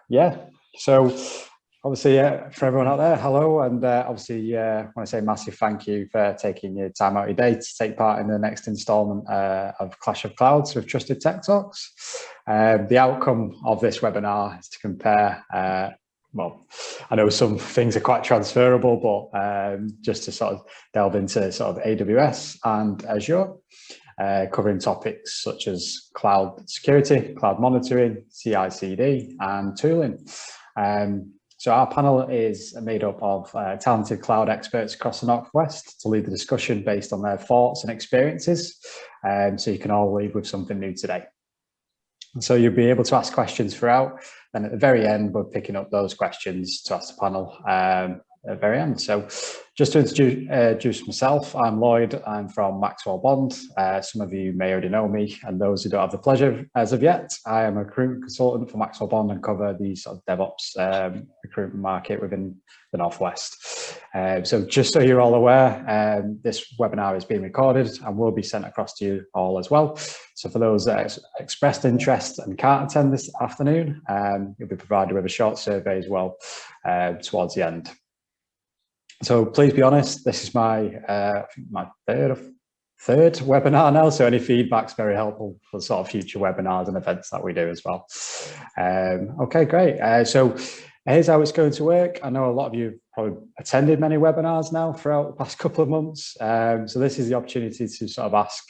Yeah, so obviously, for everyone out there, hello, and obviously, I want to say a massive thank you for taking your time out of your day to take part in the next instalment of Clash of Clouds with Trusted Tech Talks. The outcome of this webinar is to compare, well, I know some things are quite transferable, but just to sort of delve into sort of AWS and Azure. Covering topics such as cloud security, cloud monitoring, CI/CD, and tooling. So our panel is made up of talented cloud experts across the Northwest to lead the discussion based on their thoughts and experiences. So you can all leave with something new today. And so you'll be able to ask questions throughout, and at the very end, we're picking up those questions to ask the panel at the very end. So just to introduce myself, I'm Lloyd. I'm from Maxwell Bond. Some of you may already know me, and those who don't have the pleasure as of yet, I am a recruitment consultant for Maxwell Bond and cover the sort of DevOps recruitment market within the Northwest. So just so you're all aware, this webinar is being recorded and will be sent across to you all as well. So for those that expressed interest and can't attend this afternoon, you'll be provided with a short survey as well towards the end. So please be honest, this is my I think my third webinar now, so any feedback's very helpful for sort of future webinars and events that we do as well. Okay, great. So here's how it's going to work. I know a lot of you probably attended many webinars now throughout the past couple of months. So this is the opportunity to sort of ask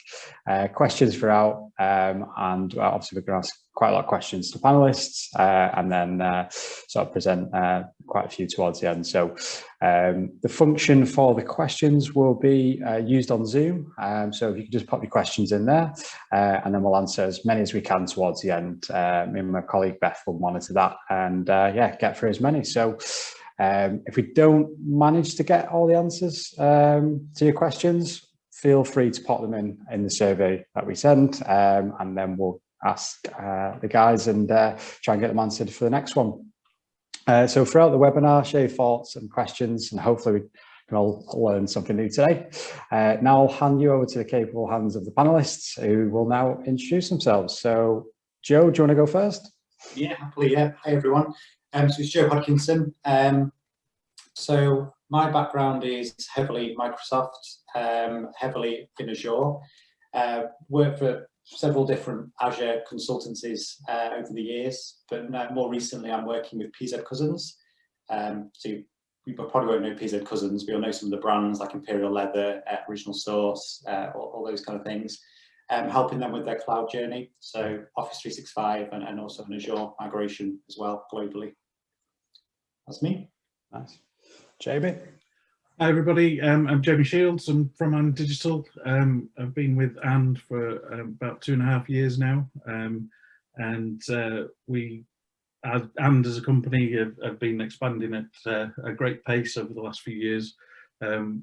questions throughout, and obviously we're going to ask quite a lot of questions to panelists, and then sort of present quite a few towards the end. So the function for the questions will be used on Zoom. So if you can just pop your questions in there, and then we'll answer as many as we can towards the end. Me and my colleague Beth will monitor that and yeah, get through as many. So if we don't manage to get all the answers to your questions, feel free to pop them in the survey that we send, and then we'll ask the guys and try and get them answered for the next one. So throughout the webinar, share your thoughts and questions, and hopefully we can all learn something new today. Now I'll hand you over to the capable hands of the panelists, who will now introduce themselves. So Joe, do you want to go first? Yeah, happily, yeah. Hey everyone. So it's Joe Hodkinson. So my background is heavily Microsoft, heavily in Azure. Worked for several different Azure consultancies over the years, but more recently I'm working with PZ Cousins. So you probably won't know PZ Cousins, but you'll know some of the brands like Imperial Leather, Original Source, all those kind of things. Helping them with their cloud journey, so Office 365 and also an Azure migration as well globally. That's me. Nice. Jamie? Hi everybody, I'm Jamie Shields. I'm from And Digital. I've been with And for about 2.5 years now, and we, And as a company, have been expanding at a great pace over the last few years.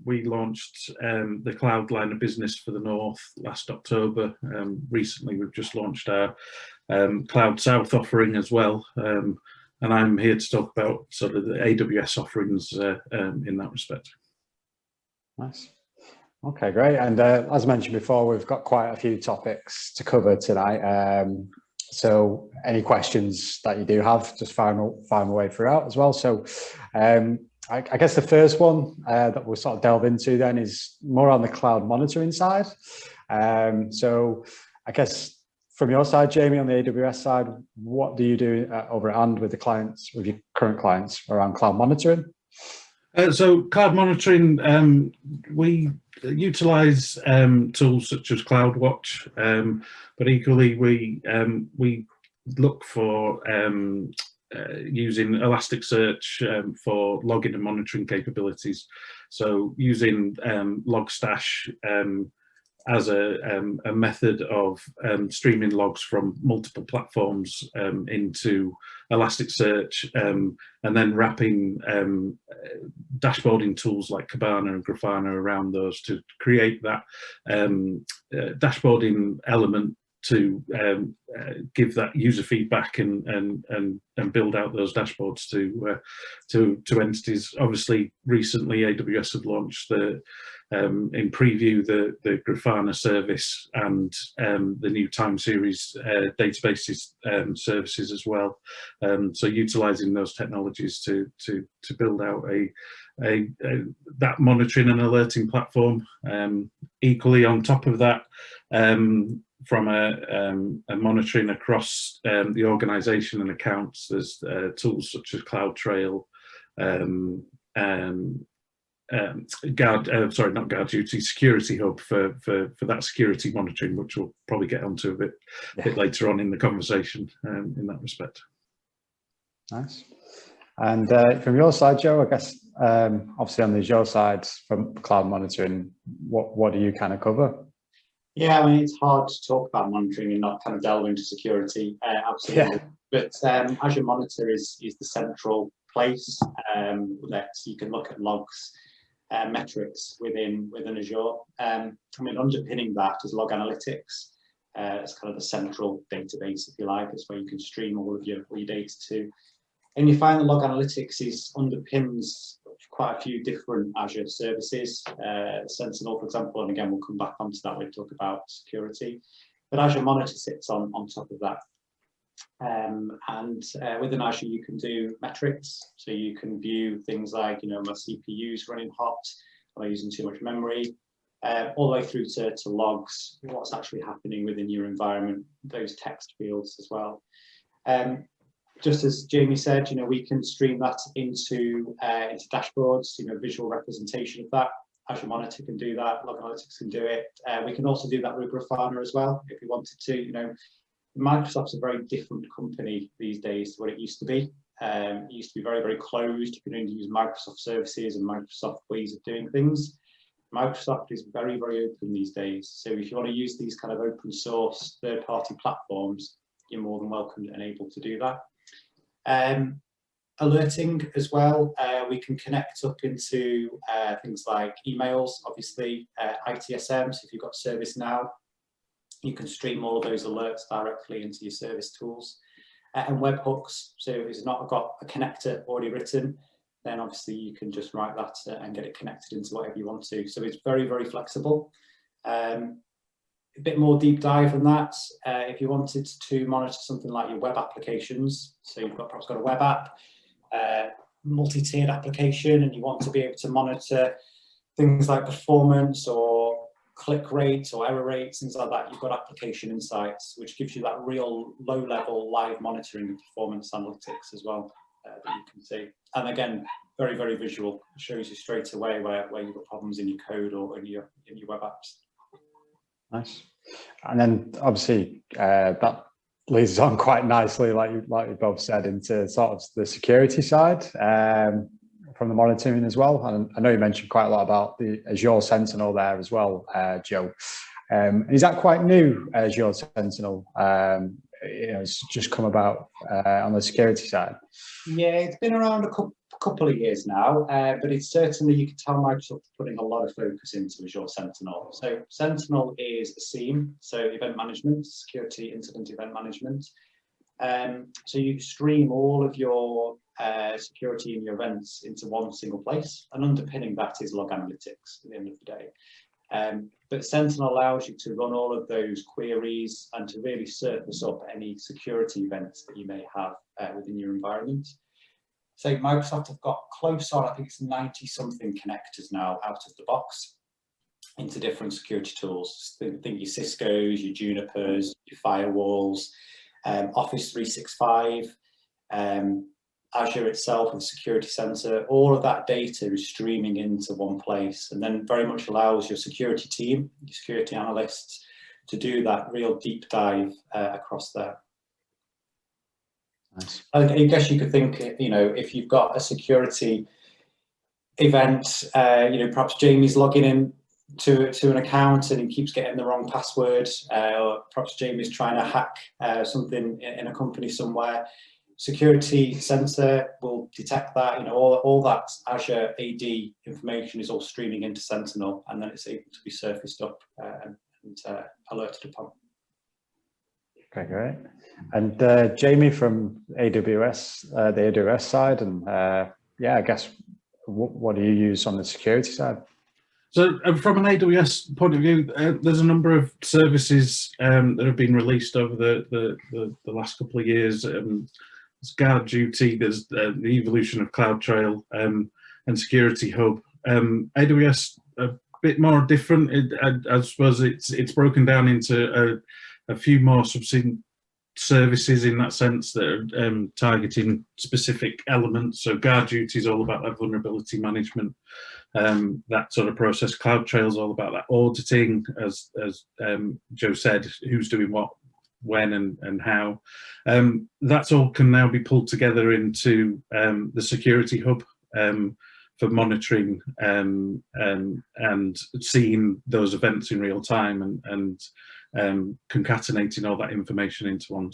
We launched the cloud line of business for the North last October. Recently, we've just launched our Cloud South offering as well. And I'm here to talk about sort of the AWS offerings in that respect. Nice. Okay, great. And as mentioned before, we've got quite a few topics to cover tonight. So any questions that you do have, just fire them away throughout as well. So I guess the first one that we'll sort of delve into then is more on the cloud monitoring side. So I guess from your side, Jamie, on the AWS side, what do you do over at And with the clients, with your current clients around cloud monitoring? So cloud monitoring, we utilize tools such as CloudWatch, but equally we look for using Elasticsearch for logging and monitoring capabilities. So using Logstash as a method of streaming logs from multiple platforms into Elasticsearch, and then wrapping dashboarding tools like Kibana and Grafana around those to create that dashboarding element to give that user feedback and build out those dashboards to entities. Obviously, recently AWS have launched in preview the Grafana service and the new time series databases services as well. So utilising those technologies to build out that monitoring and alerting platform. Equally on top of that, from a monitoring across the organisation and accounts, there's tools such as CloudTrail, Security Hub for that security monitoring, which we'll probably get onto a bit later on in the conversation in that respect. Nice. And from your side, Joe, I guess obviously on the Azure side, from cloud monitoring, what do you kind of cover? Yeah, I mean, it's hard to talk about monitoring and not kind of delve into security, absolutely. Yeah. But Azure Monitor is the central place that you can look at logs, metrics within Azure. I mean, underpinning that is log analytics. It's kind of the central database, if you like. It's where you can stream all your data to. And you find that log analytics underpins quite a few different Azure services, Sentinel, for example, and again, we'll come back onto that when we talk about security. But Azure Monitor sits on top of that. Within Azure, you can do metrics. So you can view things like, my CPU's running hot, am I using too much memory, all the way through to logs, what's actually happening within your environment, those text fields as well. Just as Jamie said, we can stream that into dashboards, visual representation of that. Azure Monitor can do that, Log Analytics can do it. We can also do that with Grafana as well, if we wanted to. Microsoft's a very different company these days to what it used to be. It used to be very, very closed. You can only use Microsoft services and Microsoft ways of doing things. Microsoft is very, very open these days. So if you want to use these kind of open source third-party platforms, you're more than welcome and able to do that. Alerting as well, we can connect up into things like emails, obviously, ITSM, so if you've got ServiceNow, you can stream all of those alerts directly into your service tools. And webhooks, so if it's not got a connector already written, then obviously you can just write that and get it connected into whatever you want to. So it's very, very flexible. A bit more deep dive than that, if you wanted to monitor something like your web applications, so you've perhaps got a web app, multi-tiered application, and you want to be able to monitor things like performance or click rates or error rates, things like that, you've got application insights, which gives you that real low-level live monitoring and performance analytics as well that you can see. And again, very, very visual. It shows you straight away where you've got problems in your code or in your web apps. Nice. And then obviously that leads on quite nicely, like you both said, into sort of the security side from the monitoring as well. And I know you mentioned quite a lot about the Azure Sentinel there as well, Joe. Is that quite new, Azure Sentinel? It's just come about on the security side. Yeah, it's been around a couple of years now, but it's certainly, you can tell Microsoft putting a lot of focus into Azure Sentinel. So Sentinel is a SIEM, so event management, security incident event management. So you stream all of your security and your events into one single place, and underpinning that is log analytics at the end of the day. But Sentinel allows you to run all of those queries and to really surface up any security events that you may have within your environment. So Microsoft have got close on, I think it's 90-something connectors now out of the box into different security tools. Think your Cisco's, your Junipers, your firewalls, Office 365, Azure itself with Security Center, all of that data is streaming into one place, and then very much allows your security team, your security analysts, to do that real deep dive across there. Nice. I guess you could think, if you've got a security event, perhaps Jamie's logging in to an account and he keeps getting the wrong password, or perhaps Jamie's trying to hack something in a company somewhere. Security Center will detect that, all that Azure AD information is all streaming into Sentinel, and then it's able to be surfaced up and alerted upon. Okay, great. And Jamie from AWS, the AWS side, and yeah, I guess what do you use on the security side? So from an AWS point of view, there's a number of services that have been released over the last couple of years. There's Guard Duty, there's the evolution of CloudTrail, and Security Hub. AWS a bit more different. I suppose it's broken down into a few more subsumed services in that sense that are targeting specific elements. So Guard Duty is all about that vulnerability management, that sort of process. CloudTrail is all about that auditing, as Joe said, who's doing what, when, and how. That's all can now be pulled together into the Security Hub for monitoring and seeing those events in real time and concatenating all that information into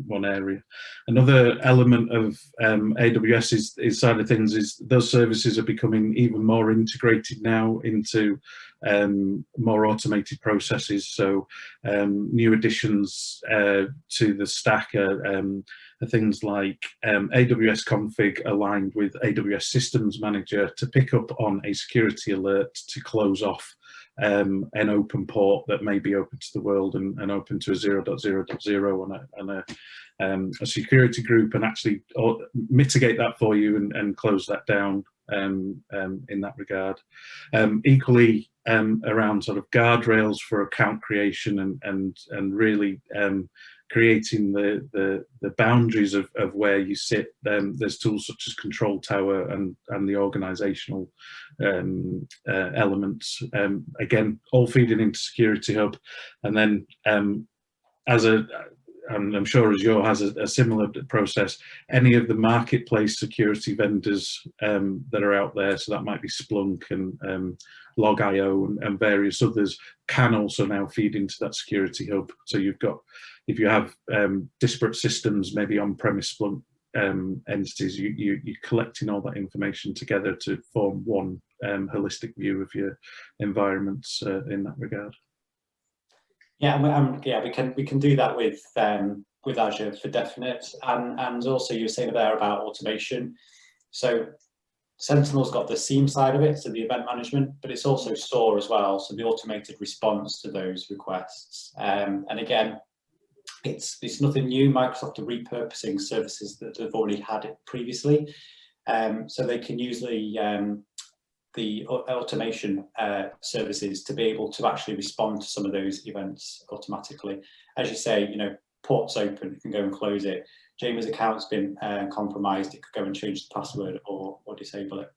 one area. Another element of AWS's side of things is those services are becoming even more integrated now into more automated processes. So new additions to the stack are things like AWS config aligned with AWS Systems Manager to pick up on a security alert to close off an open port that may be open to the world and open to a 0.0.0 and a security group, and actually mitigate that for you and close that down in that regard. Equally around sort of guardrails for account creation and really creating the boundaries of where you sit. There's tools such as Control Tower and the organizational elements, again, all feeding into Security Hub. And then and I'm sure Azure has a similar process, any of the marketplace security vendors that are out there, so that might be Splunk and Log.io and various others, can also now feed into that Security Hub. So you've got, if you have disparate systems, maybe on-premise Splunk entities, you're collecting all that information together to form one holistic view of your environments in that regard. Yeah, yeah, we can do that with Azure for definite, and also you were saying there about automation. So Sentinel's got the SIEM side of it, so the event management, but it's also SOAR as well, so the automated response to those requests. And again, it's nothing new. Microsoft are repurposing services that have already had it previously, so they can use the automation services to be able to actually respond to some of those events automatically. As you say, you know, port's open, you can go and close it. Jamie's account's been compromised, it could go and change the password or disable it.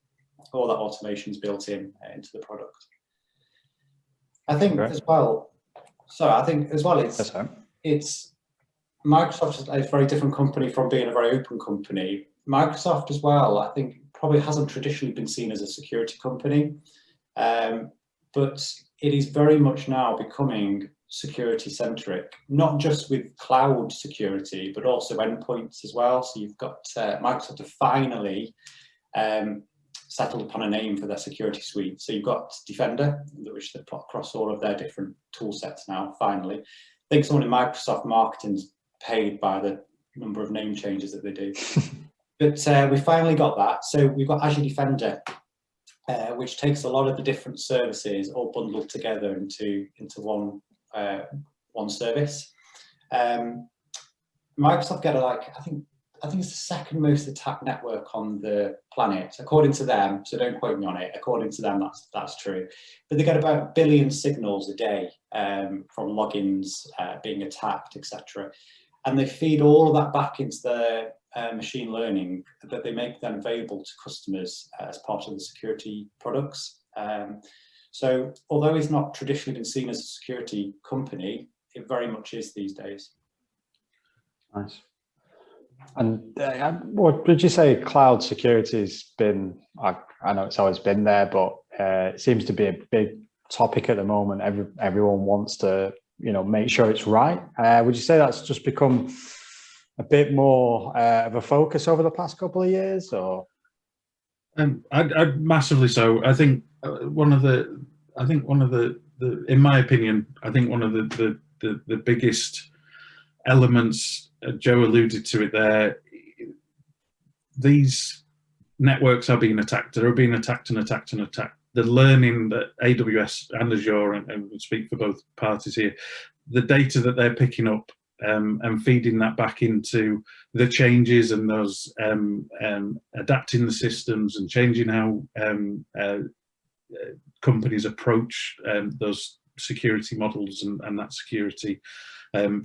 All that automation's built in into the product. I think as well, it's Microsoft is a very different company from being a very open company. Microsoft as well, I think, probably hasn't traditionally been seen as a security company, but it is very much now becoming security centric, not just with cloud security, but also endpoints as well. So you've got Microsoft have finally settled upon a name for their security suite. So you've got Defender, which they put across all of their different tool sets now, finally. I think someone in Microsoft marketing's paid by the number of name changes that they do. But we finally got that. So we've got Azure Defender, which takes a lot of the different services all bundled together into one service. Microsoft get I think it's the second most attacked network on the planet, according to them. So don't quote me on it. According to them, that's true. But they get about 1 billion signals a day from logins being attacked, etc. And they feed all of that back into their machine learning that they make then available to customers as part of the security products. So although it's not traditionally been seen as a security company, it very much is these days. Nice. And what would you say cloud security has been? I know it's always been there, but it seems to be a big topic at the moment. Everyone wants to, you know, make sure it's right. Would you say that's just become a bit more of a focus over the past couple of years, or? I'd massively so. I think one of the in my opinion, I think one of the biggest elements, Joe alluded to it there, these networks are being attacked. They're being attacked and attacked and attacked. The learning that AWS and Azure, and we speak for both parties here, the data that they're picking up and feeding that back into the changes and those adapting the systems and changing how companies approach those security models and that security,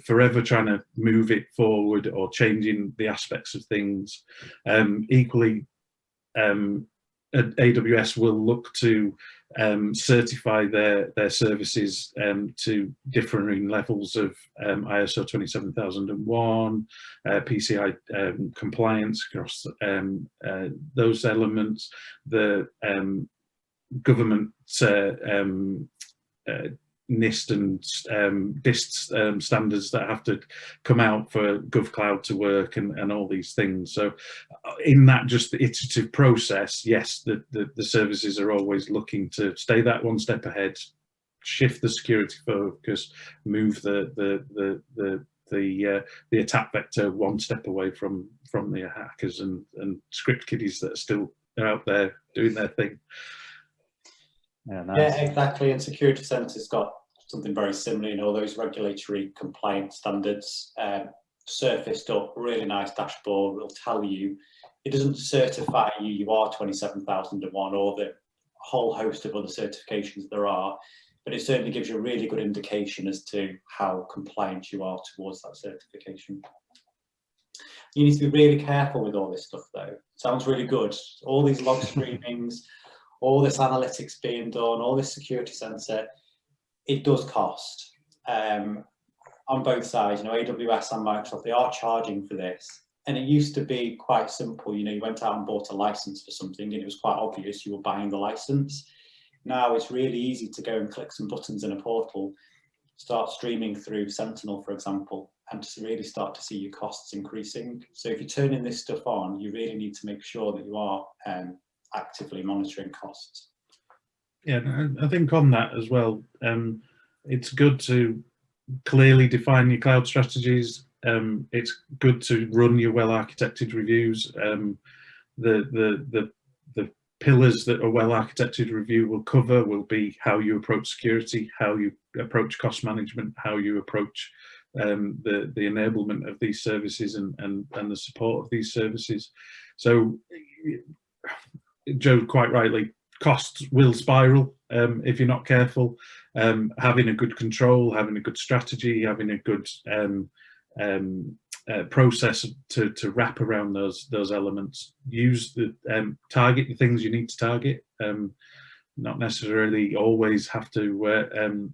forever trying to move it forward or changing the aspects of things. Equally, AWS will look to certify their services to differing levels of ISO 27001, PCI compliance across those elements, the government NIST and DIST standards that have to come out for GovCloud to work and all these things. So in that just the iterative process, yes, the services are always looking to stay that one step ahead, shift the security focus, move the attack vector one step away from the hackers and script kiddies that are still out there doing their thing. Yeah, nice. Yeah, exactly. And Security Centre's got something very similar, you know, those regulatory compliance standards surfaced up, really nice dashboard. Will tell you, it doesn't certify you are 27001 or the whole host of other certifications there are, but it certainly gives you a really good indication as to how compliant you are towards that certification. You need to be really careful with all this stuff though. Sounds really good. All these log streamings, all this analytics being done, all this Security Center, it does cost. On both sides, you know, AWS and Microsoft, they are charging for this. And it used to be quite simple, you know, you went out and bought a license for something and it was quite obvious you were buying the license. Now it's really easy to go and click some buttons in a portal, start streaming through Sentinel, for example, and to really start to see your costs increasing. So if you're turning this stuff on, you really need to make sure that you are actively monitoring costs. Yeah, I think on that as well, it's good to clearly define your cloud strategies. It's good to run your well-architected reviews. The pillars that a well-architected review will cover will be how you approach security, how you approach cost management, how you approach the enablement of these services and the support of these services. So Joe, quite rightly, costs will spiral if you're not careful. Having a good control, having a good strategy, having a good process to wrap around those elements. Use the target the things you need to target. Not necessarily always have to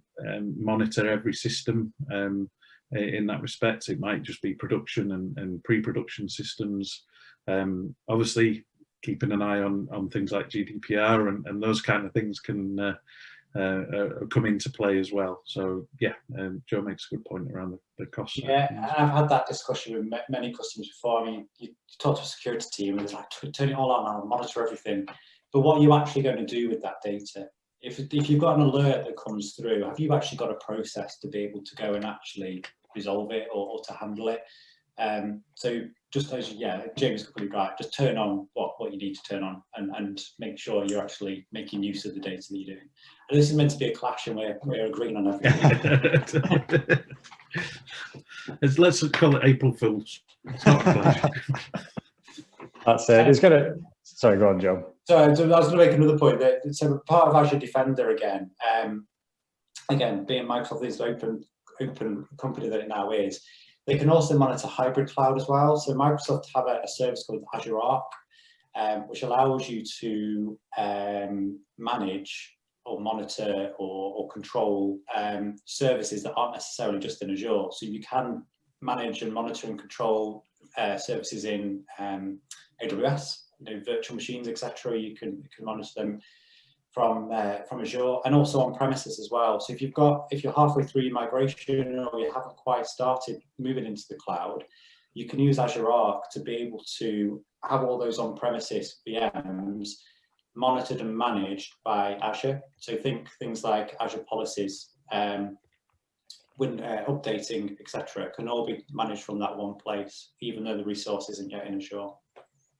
monitor every system in that respect. It might just be production and pre-production systems. Obviously, keeping an eye on things like GDPR and those kind of things can come into play as well. So yeah, Joe makes a good point around the cost. Yeah, I've had that discussion with many customers before. I mean, you talk to a security team and it's like, turn it all on and monitor everything. But what are you actually going to do with that data? If you've got an alert that comes through, have you actually got a process to be able to go and actually resolve it or to handle it? So just as, yeah, James is completely right, just turn on what you need to turn on and make sure you're actually making use of the data that you're doing. And this is meant to be a clash and we're agreeing on everything. Let's call it April Fool's. It's not a clash. That's it. It's gonna. Sorry, go on, Joe. So I was going to make another point that so part of Azure Defender again, being Microsoft is open company that it now is, they can also monitor hybrid cloud as well. So Microsoft have a service called Azure Arc, which allows you to manage or monitor or control services that aren't necessarily just in Azure. So you can manage and monitor and control services in AWS, you know, virtual machines, etc. You can monitor them from Azure and also on premises as well. So if you're halfway through your migration or you haven't quite started moving into the cloud, you can use Azure Arc to be able to have all those on-premises VMs monitored and managed by Azure. So think things like Azure policies, updating, etc., can all be managed from that one place, even though the resource isn't yet in Azure.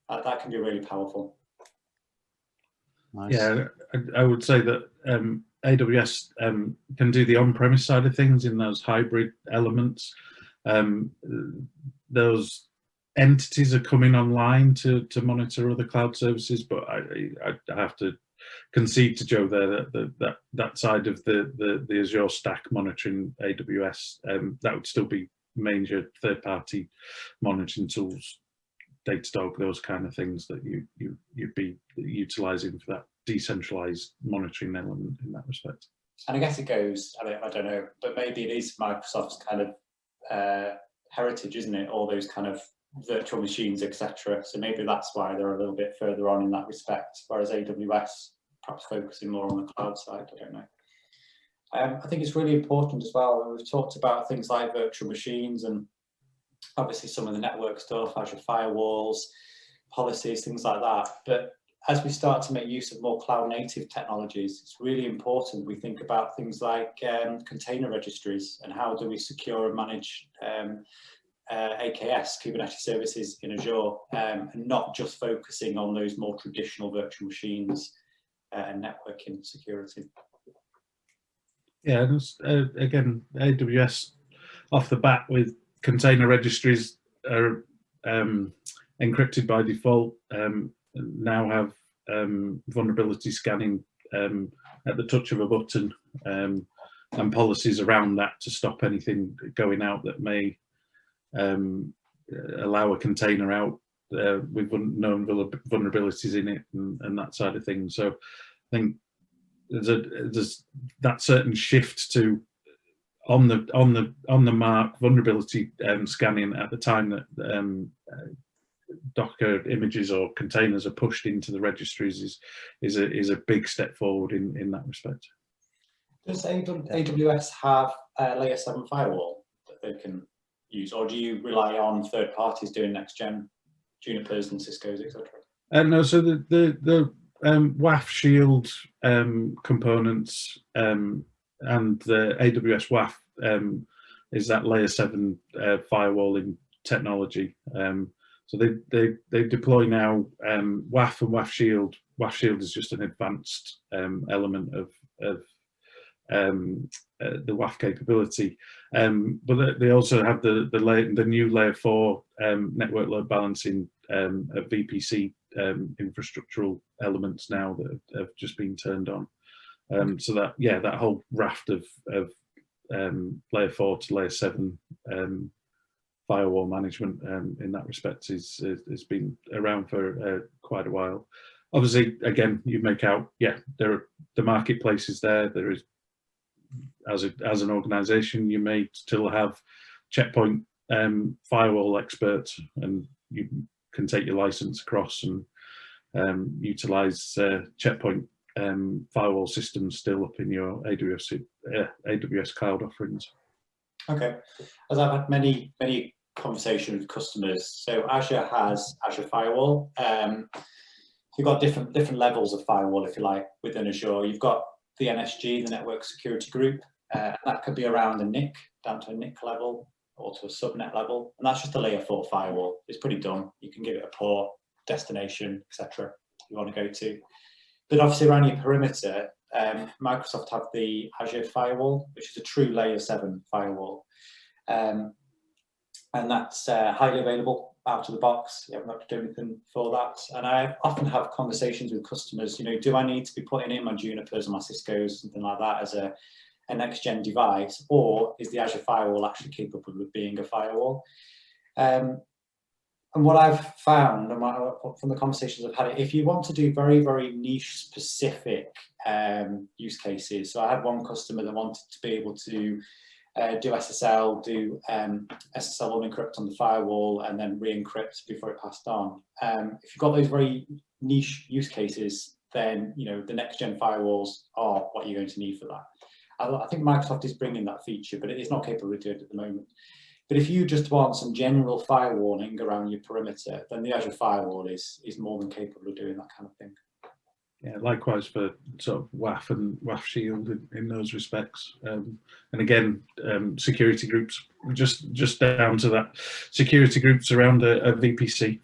That can be really powerful. Nice. Yeah, I would say that AWS can do the on-premise side of things in those hybrid elements. Those entities are coming online to monitor other cloud services, but I have to concede to Joe there that side of the Azure stack monitoring AWS, that would still be major third-party monitoring tools, Datadog, those kind of things that you'd be utilising for that decentralised monitoring element in that respect. And I guess it goes, I don't know, but maybe it is Microsoft's kind of heritage, isn't it? All those kind of virtual machines, etc. So maybe that's why they're a little bit further on in that respect, whereas AWS perhaps focusing more on the cloud side. I don't know. I think it's really important as well. We've talked about things like virtual machines and obviously some of the network stuff, Azure firewalls, policies, things like that. But as we start to make use of more cloud native technologies, it's really important we think about things like container registries and how do we secure and manage AKS, Kubernetes services in Azure, and not just focusing on those more traditional virtual machines and networking security. Yeah, again, AWS off the bat with container registries are encrypted by default, now have vulnerability scanning at the touch of a button, and policies around that to stop anything going out that may allow a container out with known vulnerabilities in it and that side of things. So I think there's that certain shift to on the mark vulnerability scanning at the time that Docker images or containers are pushed into the registries is a big step forward in that respect. Does AWS have a layer 7 firewall that they can use, or do you rely on third parties doing next gen, Junipers and Cisco's, etc.? No, so the WAF Shield components and the AWS WAF is that layer 7 firewalling technology. So they deploy now WAF and WAF Shield. WAF Shield is just an advanced element of the WAF capability, but they also have the new layer 4 network load balancing VPC infrastructural elements now that have just been turned on. So that whole raft of layer 4 to layer 7 firewall management in that respect has been around for quite a while. Obviously, again, you make out, there are the marketplaces there. There is, as an organisation, you may still have Checkpoint firewall experts, and you can take your license across and utilise Checkpoint firewall systems still up in your AWS cloud offerings. Okay, as I've had many conversations with customers, so Azure has Azure Firewall. You've got different levels of firewall, if you like, within Azure. You've got the NSG, the Network Security Group. That could be around a NIC, down to a NIC level or to a subnet level, and that's just a layer 4 firewall. It's pretty done. You can give it a port, destination, etc. you want to go to. But obviously around your perimeter, Microsoft have the Azure Firewall, which is a true layer 7 firewall. And that's highly available out of the box. You haven't got to do anything for that. And I often have conversations with customers, do I need to be putting in my Junipers or my Cisco's, something like that, as a next-gen device, or is the Azure Firewall actually capable of being a firewall? And what I've found from the conversations I've had, if you want to do very, very niche specific use cases, so I had one customer that wanted to be able to do SSL, do SSL unencrypt on the firewall, and then re-encrypt before it passed on. If you've got those very niche use cases, then the next-gen firewalls are what you're going to need for that. I think Microsoft is bringing that feature, but it is not capable of doing it at the moment. But if you just want some general firewalling around your perimeter, then the Azure Firewall is more than capable of doing that kind of thing. Yeah, likewise for sort of WAF and WAF Shield in those respects. And again, security groups, just down to that, security groups around a VPC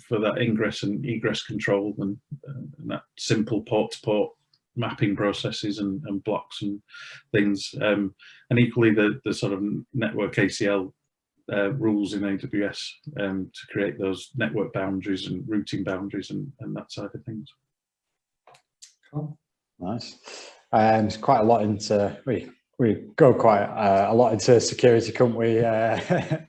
for that ingress and egress control, and that simple port-to-port mapping processes and blocks and things. And equally the sort of network ACL rules in AWS to create those network boundaries and routing boundaries and that side of things. Cool. Nice. There's quite a lot into, we go quite a lot into security, couldn't we?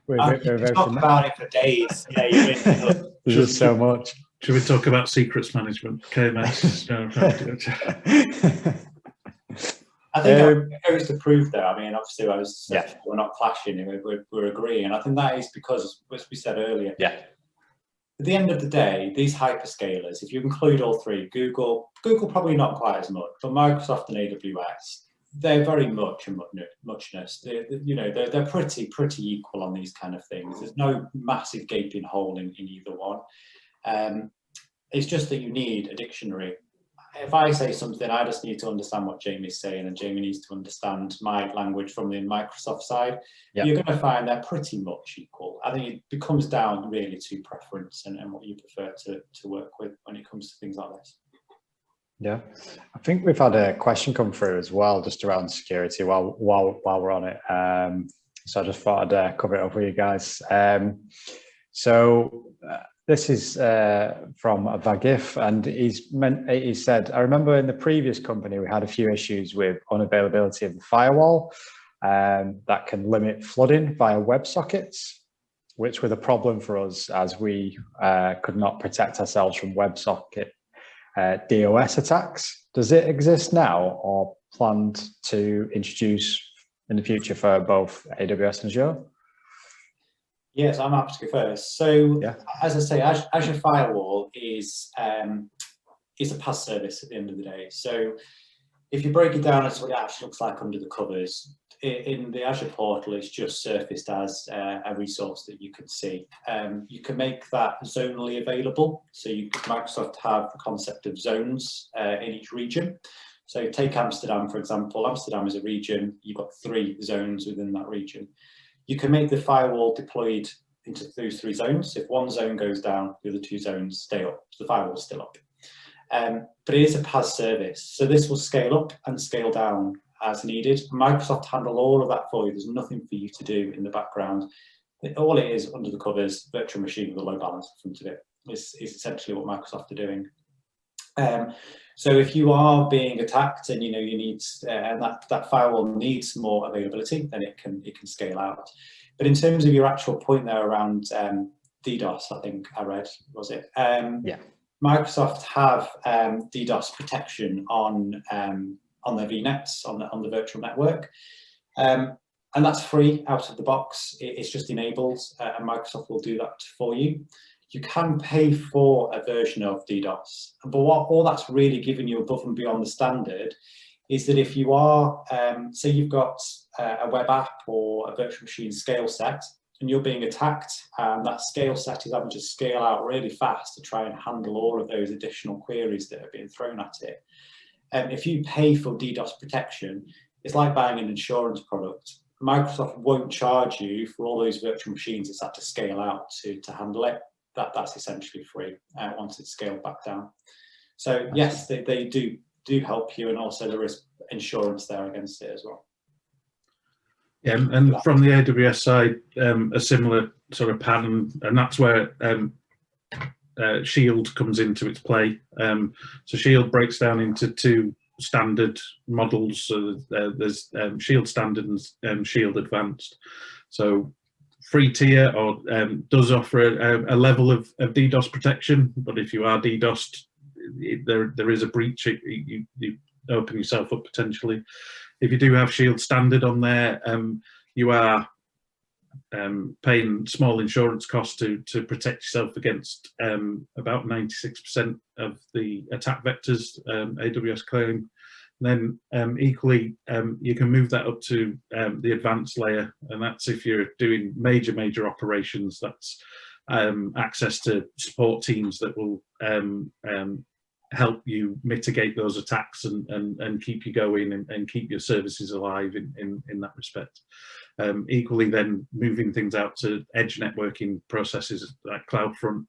We talk about it for days. Yeah, there's just so much. Should we talk about secrets management, KMS? I think it goes to prove though. I mean, obviously, we're not clashing, we're agreeing. And I think that is because, as we said earlier, at the end of the day, these hyperscalers, if you include all three, Google probably not quite as much, but Microsoft and AWS, they're very much a muchness. They're pretty equal on these kind of things. There's no massive gaping hole in either one. It's just that you need a dictionary. If I say something, I just need to understand what Jamie's saying, and Jamie needs to understand my language from the Microsoft side. You're going to find they're pretty much equal. I think it becomes down really to preference and what you prefer to work with when it comes to things like this. Yeah, I think we've had a question come through as well, just around security while we're on it. So I just thought I'd cover it up with you guys. This is from Vagif, and he said, I remember in the previous company we had a few issues with unavailability of the firewall that can limit flooding via WebSockets, which were the problem for us as we could not protect ourselves from WebSocket DOS attacks. Does it exist now or planned to introduce in the future for both AWS and Azure? Yes, I'm happy to go first. So, as I say, Azure Firewall is a PaaS service at the end of the day. So, if you break it down as what it actually looks like under the covers, in the Azure portal, it's just surfaced as a resource that you can see. You can make that zonally available. So, Microsoft have the concept of zones in each region. So, take Amsterdam, for example. Amsterdam is a region. You've got 3 zones within that region. You can make the firewall deployed into those 3 zones. If one zone goes down, the other 2 zones stay up. So the firewall's still up. But it is a PaaS service. So this will scale up and scale down as needed. Microsoft handle all of that for you. There's nothing for you to do in the background. All it is under the covers, virtual machine with a load balance in front of it. Is essentially what Microsoft are doing. So if you are being attacked and you need and that firewall needs more availability, then it can scale out. But in terms of your actual point there around DDoS, I think I read, was it? Microsoft have DDoS protection on their VNets, on the virtual network. And that's free out of the box. It's just enabled, and Microsoft will do that for you. You can pay for a version of DDoS, but what all that's really giving you above and beyond the standard is that if you are, say you've got a web app or a virtual machine scale set, and you're being attacked, that scale set is having to scale out really fast to try and handle all of those additional queries that are being thrown at it. If you pay for DDoS protection, it's like buying an insurance product. Microsoft won't charge you for all those virtual machines it's had to scale out to handle it. That's essentially free once it's scaled back down. So yes, they do help you, and also there is insurance there against it as well. Yeah, and from the AWS side, a similar sort of pattern, and that's where Shield comes into its play. So Shield breaks down into 2 standard models. So there's Shield Standard and Shield Advanced. So free tier or does offer a level of DDoS protection, but if you are DDoSed, there is a breach. You open yourself up potentially. If you do have Shield Standard on there, you are paying small insurance costs to protect yourself against about 96% of the attack vectors, AWS claim. Then equally, you can move that up to the advanced layer, and that's if you're doing major operations. That's access to support teams that will help you mitigate those attacks and keep you going and keep your services alive in that respect. Equally then, moving things out to edge networking processes like CloudFront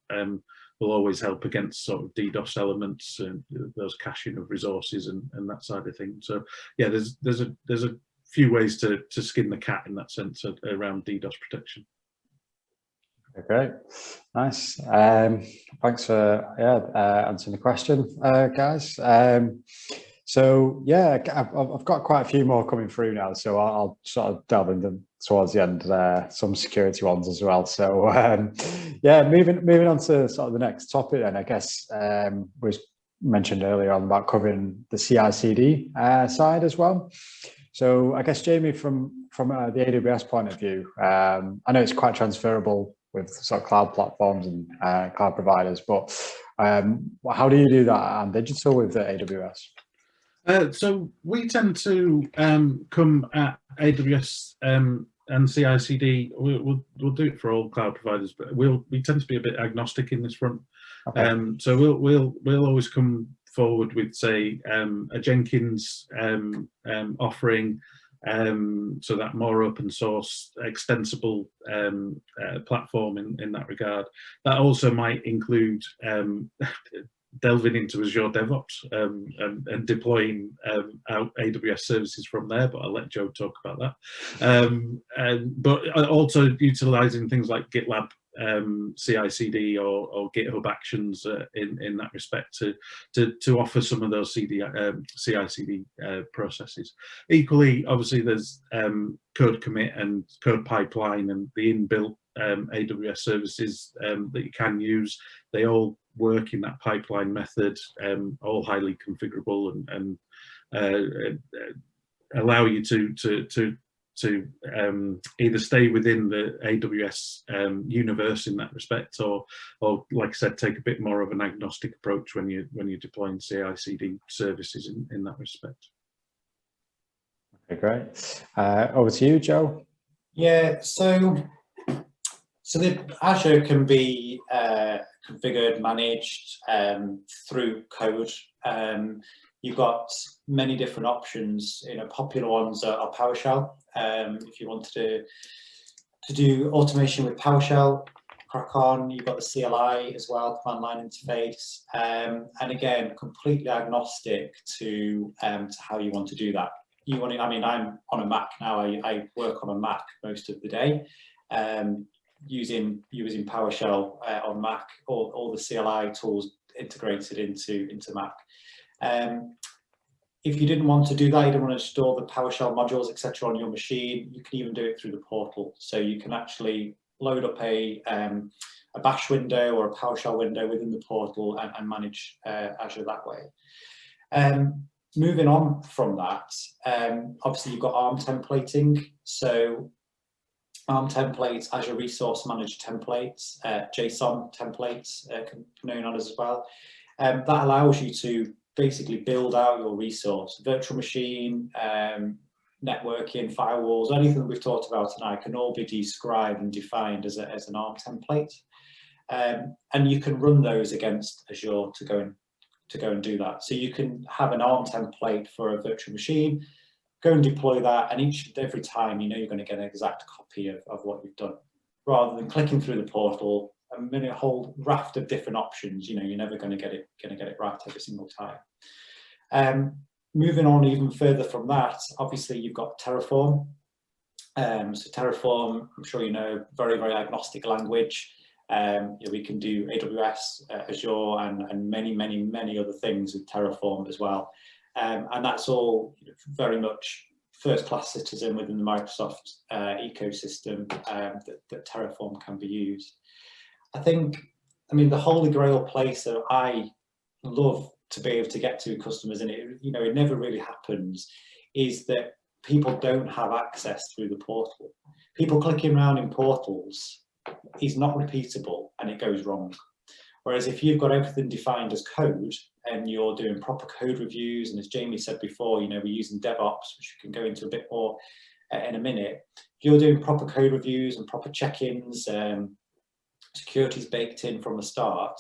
will always help against sort of DDoS elements and those caching of resources and that side of things. So yeah, there's a few ways to skin the cat in that sense around DDoS protection. Okay, great, nice. Thanks for answering the question, guys. So yeah, I've got quite a few more coming through now, so I'll sort of delve into them towards the end, some security ones as well. So yeah, moving on to sort of the next topic, and I guess was mentioned earlier on about covering the CI/CD side as well. So I guess Jamie, from the AWS point of view, I know it's quite transferable with sort of cloud platforms and cloud providers, but how do you do that on digital with the AWS? So we tend to come at AWS and CI/CD. We'll do it for all cloud providers, but we tend to be a bit agnostic in this front. Okay. So we'll always come forward with, say, a Jenkins offering, so that more open source, extensible platform in that regard. That also might include delving into Azure DevOps and deploying out AWS services from there, but I'll let Joe talk about that. But also utilizing things like GitLab CI/CD or GitHub Actions in that respect to offer some of those CI/CD processes. Equally, obviously, there's code commit and code pipeline and the inbuilt AWS services that you can use. They all work in that pipeline method, all highly configurable and allow you to either stay within the AWS universe in that respect, or like I said, take a bit more of an agnostic approach when you're deploying CI/CD services in that respect. Okay, great. Over to you, Joe. Yeah, so the Azure can be configured, managed through code. You've got many different options. Popular ones are PowerShell. If you want to do automation with PowerShell, crack on. You've got the CLI as well, command line interface, and again, completely agnostic to how you want to do that. I'm on a Mac now. I work on a Mac most of the day, using PowerShell on Mac, all the CLI tools integrated into Mac. If you didn't want to do that, you didn't want to install the PowerShell modules, etc., on your machine, you can even do it through the portal. So you can actually load up a bash window or a PowerShell window within the portal and manage Azure that way. Moving on from that, obviously you've got ARM templating. So ARM templates, Azure Resource Manager templates, JSON templates, known as well. That allows you to basically build out your resource. Virtual machine, networking, firewalls, anything that we've talked about tonight can all be described and defined as an ARM template. And you can run those against Azure to go and do that. So you can have an ARM template for a virtual machine, go and deploy that, and every time you're going to get an exact copy of what you've done, rather than clicking through the portal and a whole raft of different options. You're never going to get it right every single time. Moving on even further from that, obviously you've got Terraform. So Terraform, I'm sure very, very agnostic language. We can do AWS, Azure, and many, many, many other things with Terraform as well. And that's all very much first-class citizen within the Microsoft ecosystem that Terraform can be used. The holy grail place that I love to be able to get to customers, and it never really happens, is that people don't have access through the portal. People clicking around in portals is not repeatable and it goes wrong. Whereas if you've got everything defined as code and you're doing proper code reviews, and as Jamie said before, we're using DevOps, which we can go into a bit more in a minute. If you're doing proper code reviews and proper check-ins, security's baked in from the start,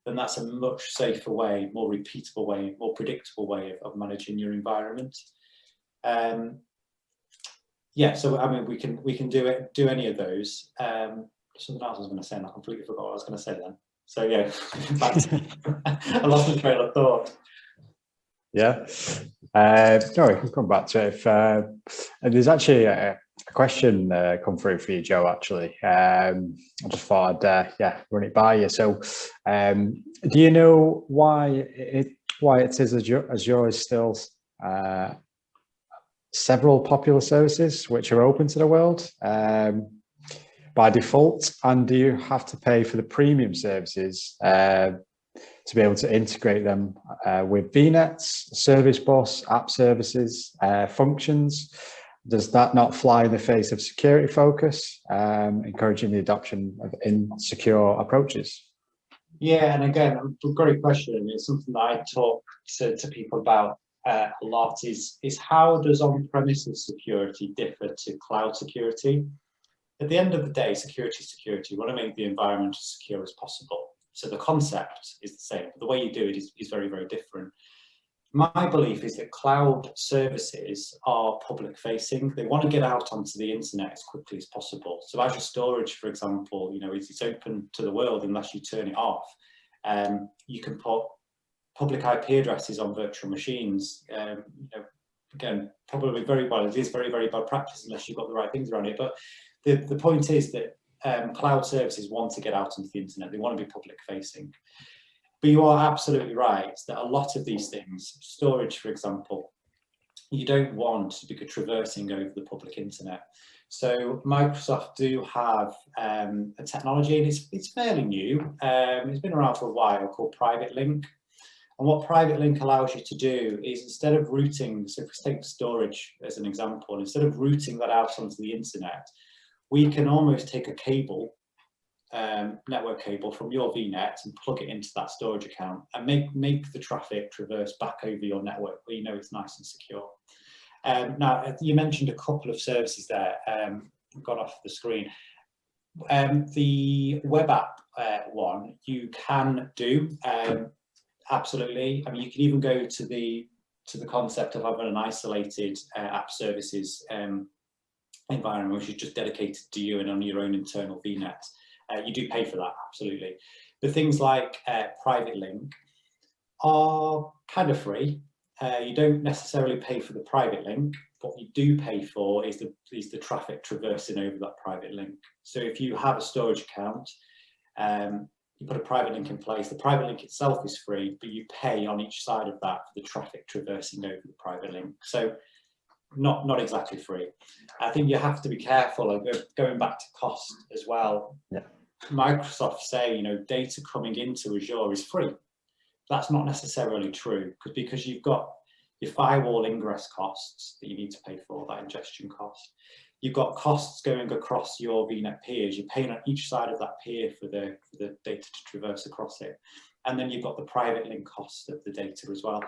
then that's a much safer way, more repeatable way, more predictable way of managing your environment. Yeah, so I mean, we can do any of those. Something else I was going to say, and I completely forgot what I was going to say then. So yeah, I lost my train of thought. Yeah, no, we can come back to it. There's actually a question come through for you, Joe. Actually, I just thought I'd run it by you. So, do you know why it is Azure is still several popular services which are open to the world by default, and do you have to pay for the premium services to be able to integrate them with VNets, service bus, app services, functions? Does that not fly in the face of security focus, encouraging the adoption of insecure approaches? Yeah, and again, a great question. It's something that I talk to people about a lot. Is how does on-premises security differ to cloud security? At the end of the day, security is security. We want to make the environment as secure as possible. So the concept is the same, but the way you do it is very, very different. My belief is that cloud services are public facing. They want to get out onto the internet as quickly as possible. So Azure Storage, for example, you know, it's open to the world unless you turn it off. You can put public IP addresses on virtual machines. You know, again, probably it is very, very bad practice unless you've got the right things around it. But the point is that cloud services want to get out onto the internet. They want to be public facing. But you are absolutely right that a lot of these things, storage, for example, you don't want to be traversing over the public internet. So Microsoft do have a technology, and it's fairly new. It's been around for a while, called Private Link. And what Private Link allows you to do is, instead of routing, so if we take storage as an example, instead of routing that out onto the internet, we can almost take a cable, network cable from your VNet and plug it into that storage account and make the traffic traverse back over your network where you know it's nice and secure. Now, you mentioned a couple of services there, got off the screen. The web app one, you can do, absolutely. I mean, you can even go to the concept of having an isolated app services environment, which is just dedicated to you and on your own internal VNet. You do pay for that, absolutely. But things like Private Link are kind of free. You don't necessarily pay for the private link. What you do pay for is the traffic traversing over that private link. So if you have a storage account, you put a private link in place. The private link itself is free, but you pay on each side of that for the traffic traversing over the private link. So not exactly free. I think you have to be careful, going back to cost as well. Yeah. Microsoft say, you know, data coming into Azure is free. That's not necessarily true, because you've got your firewall ingress costs that you need to pay for, that ingestion cost. You've got costs going across your VNet peers. You're paying on each side of that peer for the data to traverse across it. And then you've got the private link cost of the data as well.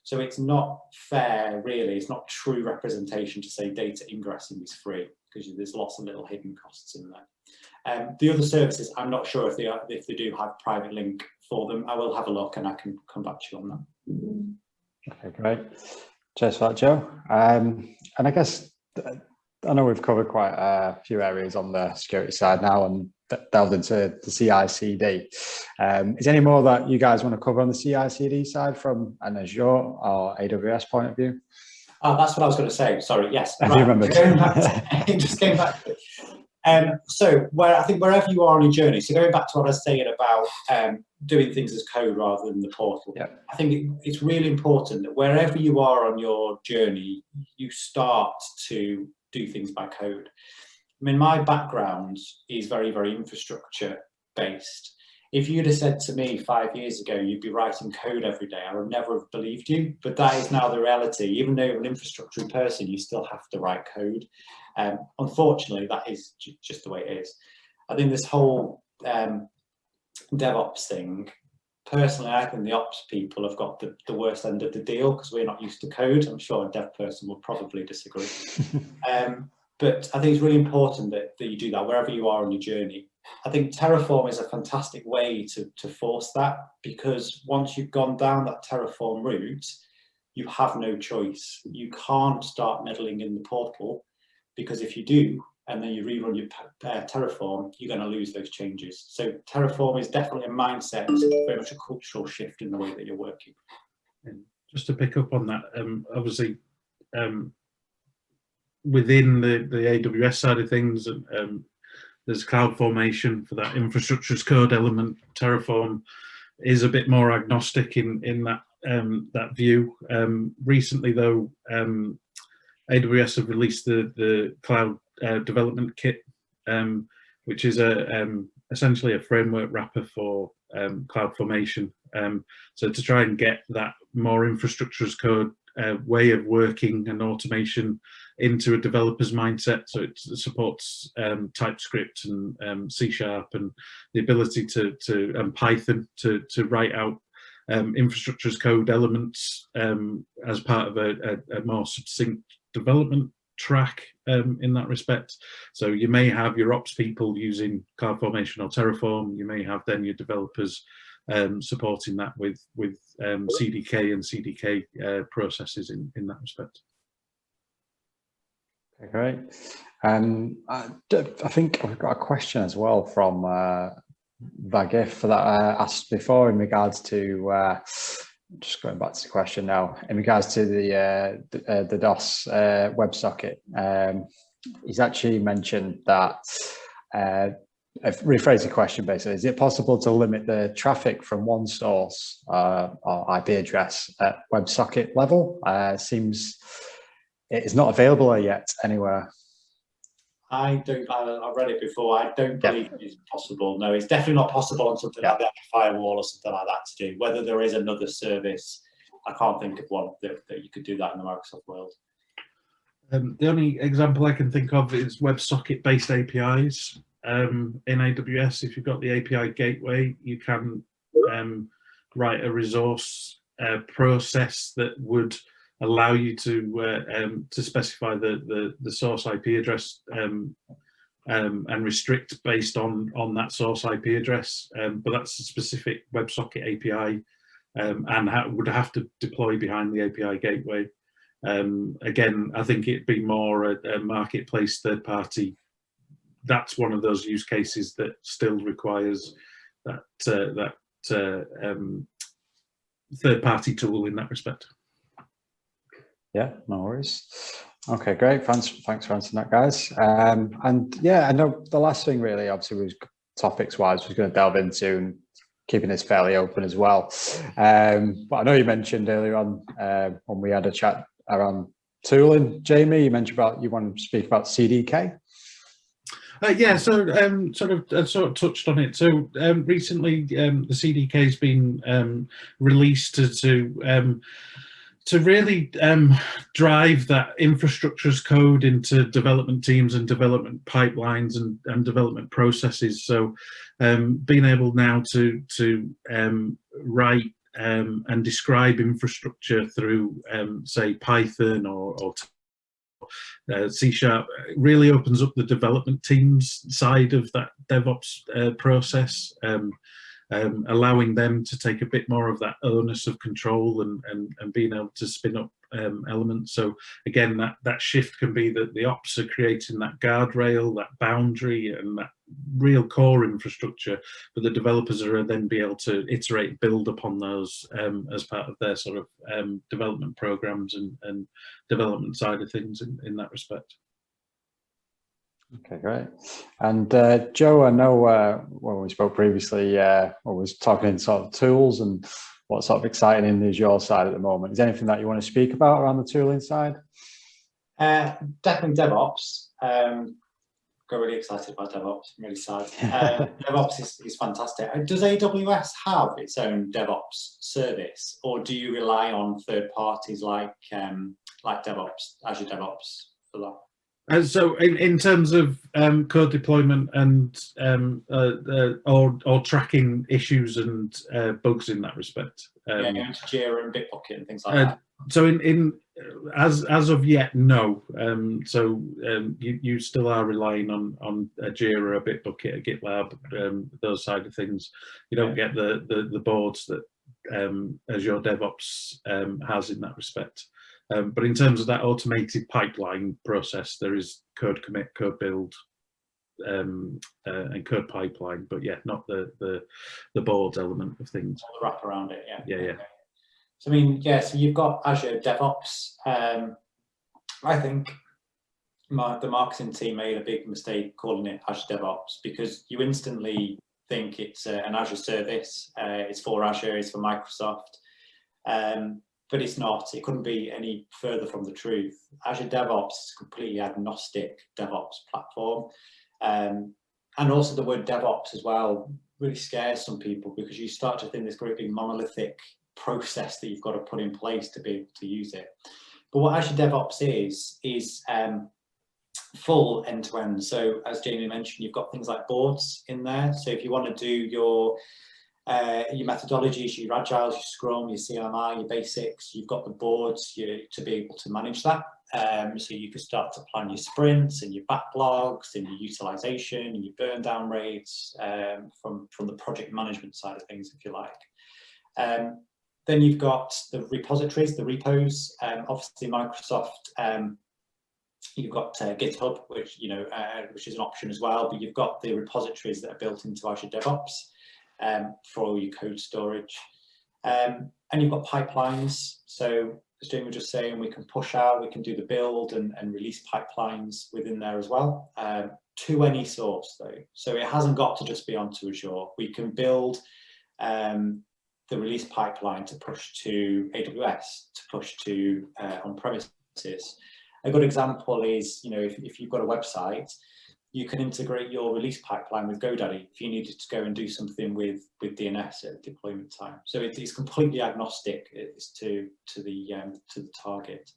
So it's not fair, really. It's not true representation to say data ingressing is free, because there's lots of little hidden costs in there. The other services, I'm not sure if they do have private link for them. I will have a look and I can come back to you on that. Okay, great. Cheers for that, Joe. And I guess, I know we've covered quite a few areas on the security side now and delved into the CI/CD. Is there any more that you guys want to cover on the CI/CD side from an Azure or AWS point of view? Oh, that's what I was going to say. Sorry. Yes. I right. remember. It just came back to it. So I think wherever you are on your journey, so going back to what I was saying about doing things as code rather than the portal, yeah. I think it's really important that wherever you are on your journey, you start to do things by code. I mean, my background is very, very infrastructure based. If you'd have said to me 5 years ago, you'd be writing code every day, I would never have believed you. But that is now the reality. Even though you're an infrastructure person, you still have to write code. Unfortunately, that is just the way it is. I think this whole DevOps thing, personally, I think the ops people have got the worst end of the deal, because we're not used to code. I'm sure a dev person will probably disagree. But I think it's really important that you do that wherever you are on your journey. I think Terraform is a fantastic way to force that, because once you've gone down that Terraform route, you have no choice. You can't start meddling in the portal, because if you do, and then you rerun your Terraform, you're going to lose those changes. So Terraform is definitely a mindset. It's very much a cultural shift in the way that you're working. And just to pick up on that, obviously, within the AWS side of things, there's CloudFormation for that infrastructure as code element. Terraform is a bit more agnostic in that that view. Recently, though, AWS have released the Cloud Development Kit, which is essentially a framework wrapper for CloudFormation. So to try and get that more infrastructure as code way of working and automation into a developer's mindset. So it supports TypeScript and C# and the ability and Python to write out infrastructure as code elements as part of a more succinct development track in that respect. So you may have your ops people using CloudFormation or Terraform. You may have then your developers supporting that with CDK and CDK processes in that respect. Okay, great. I think I've got a question as well from Vagif that I asked before in regards to just going back to the question now, in regards to the DOS WebSocket. He's actually mentioned that, rephrase the question basically, is it possible to limit the traffic from one source or IP address at WebSocket level? Seems it is not available yet anywhere. I've read it before. I don't believe it is possible. No, it's definitely not possible on something like that, firewall or something like that to do. Whether there is another service, I can't think of one that you could do that in the Microsoft world. The only example I can think of is WebSocket-based APIs. In AWS, if you've got the API gateway, you can write a resource process that would allow you to specify the source IP address and restrict based on that source IP address. But that's a specific WebSocket API and would have to deploy behind the API gateway. Again, I think it'd be more a marketplace third party. That's one of those use cases that still requires that third party tool in that respect. Yeah, no worries. Okay, great. Thanks for answering that, guys. And yeah, I know the last thing really, obviously, was topics wise, was going to delve into and keeping this fairly open as well. But I know you mentioned earlier on when we had a chat around tooling, Jamie, you mentioned about you want to speak about CDK. Yeah, so sort of touched on it. So recently, the CDK has been released to really drive that infrastructure as code into development teams and development pipelines and development processes. So being able now to write and describe infrastructure through, say, Python or C# really opens up the development team's side of that DevOps process, allowing them to take a bit more of that onus of control and being able to spin up elements. So again, that shift can be that the ops are creating that guardrail, that boundary, and that real core infrastructure, but the developers are then be able to iterate, build upon those as part of their sort of development programs and development side of things in that respect. Okay, great. And Joe, I know when we spoke previously, I was talking in sort of tools and what's sort of exciting in the Azure side at the moment. Is there anything that you want to speak about around the tooling side? Definitely DevOps. Got really excited about DevOps. I'm really excited. DevOps is fantastic. Does AWS have its own DevOps service, or do you rely on third parties like DevOps, Azure DevOps for that? So in terms of code deployment and or tracking issues and bugs in that respect. Yeah, going to Jira and Bitbucket and things like that. So as of yet, no. You still are relying on a Jira, a Bitbucket, a GitLab, those side of things. You don't get the boards that Azure DevOps has in that respect. But in terms of that automated pipeline process, there is code commit, code build, and code pipeline. But yeah, not the boards element of things. All the wrap around it. Yeah. Yeah. So I mean, yeah. So you've got Azure DevOps. I think the marketing team made a big mistake calling it Azure DevOps, because you instantly think it's an Azure service. It's for Azure. It's for Microsoft. But it's not. It couldn't be any further from the truth. Azure DevOps is a completely agnostic DevOps platform. And also the word DevOps as well really scares some people, because you start to think this great big monolithic process that you've got to put in place to be able to use it. But what Azure DevOps is full end-to-end. So as Jamie mentioned, you've got things like boards in there. So if you want to do your methodologies, your agiles, your scrum, your CMI, your basics, you've got the boards to be able to manage that. So you can start to plan your sprints and your backlogs and your utilization and your burn down rates from the project management side of things, if you like. Then you've got the repositories, the repos. Obviously Microsoft, you've got GitHub, which which is an option as well, but you've got the repositories that are built into Azure DevOps for all your code storage. And you've got pipelines. So as Jamie was just saying, we can push out, we can do the build and release pipelines within there as well, to any source though. So it hasn't got to just be onto Azure. We can build the release pipeline to push to AWS, to push to on-premises. A good example is, if you've got a website, you can integrate your release pipeline with GoDaddy if you needed to go and do something with DNS at deployment time. So it's completely agnostic as to the target,